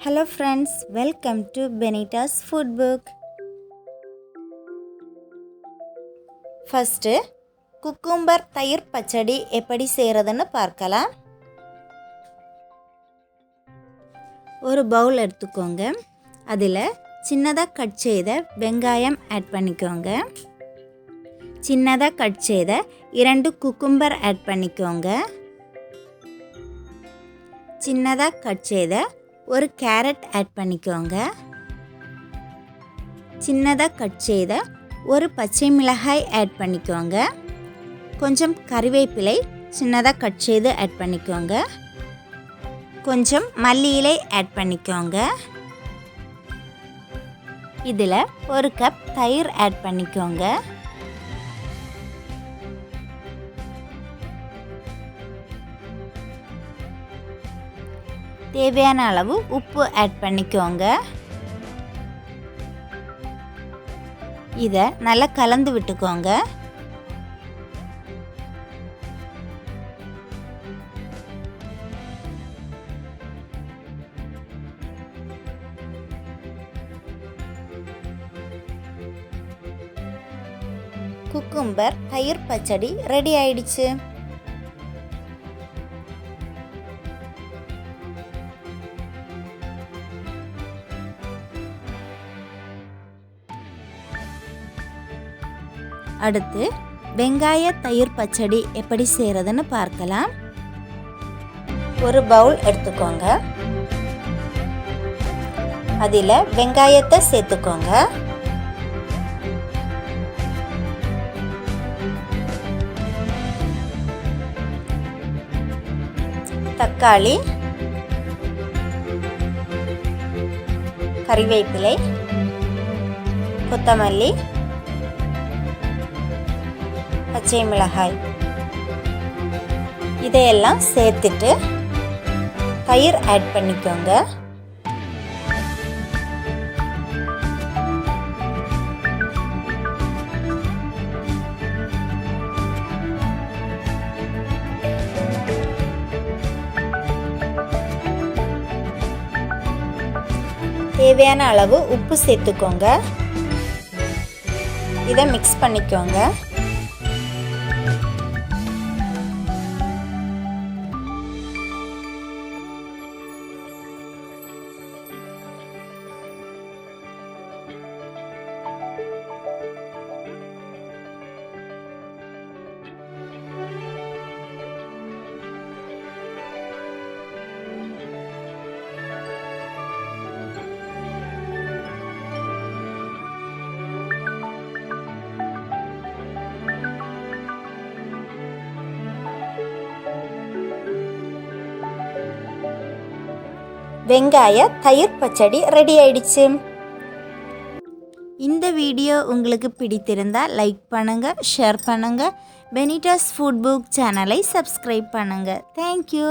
Hello friends, welcome to Benita's Food Book. First, cucumber தயிர் பச்சடி எப்படி செய்யறதுன்னு பார்க்கலாம். ஒரு பவுல் எடுத்துக்கோங்க. அதில் சின்னதாக கட் செய்த வெங்காயம் ஆட் பண்ணிக்கோங்க. சின்னதாக கட் செய்த 2 குக்கும்பர் ஆட் பண்ணிக்கோங்க. சின்னதாக கட் செய்த ஒரு கேரட் ஆட் பண்ணிக்கோங்க. சின்னதாக கட் செய்த ஒரு பச்சை மிளகாய் ஆட் பண்ணிக்கோங்க. கொஞ்சம் கறிவேப்பிலை சின்னதாக கட் செய்து ஆட் பண்ணிக்கோங்க. கொஞ்சம் மல்லி இலை ஆட் பண்ணிக்கோங்க. இதில் ஒரு கப் தயிர் ஆட் பண்ணிக்கோங்க. தேவையான அளவு உப்பு ஆட் பண்ணிக்கோங்க. இதை நல்லா கலந்து விட்டுக்கோங்க. குக்கும்பர் தயிர் பச்சடி ரெடி ஆயிடுச்சு. அடுத்து வெங்காய தயிர் பச்சடி எப்படி செய்கிறதுன்னு பார்க்கலாம். ஒரு பவுல் எடுத்துக்கோங்க. அதில் வெங்காயத்தை சேர்த்துக்கோங்க. தக்காளி, கறிவேப்பிலை, கொத்தமல்லி, பச்சை மிளகாய் இதையெல்லாம் சேர்த்துட்டு தயிர் ஆட் பண்ணிக்கோங்க. தேவையான அளவு உப்பு சேர்த்துக்கோங்க. இதை மிக்ஸ் பண்ணிக்கோங்க. வெங்காய தயிர் பச்சடி ரெடி ஆயிடுச்சு. இந்த வீடியோ உங்களுக்கு பிடித்திருந்தால் லைக் பண்ணுங்கள், ஷேர் பண்ணுங்கள். பெனிட்டாஸ் ஃபுட் புக் சேனலை சப்ஸ்கிரைப் பண்ணுங்கள். தேங்க்யூ.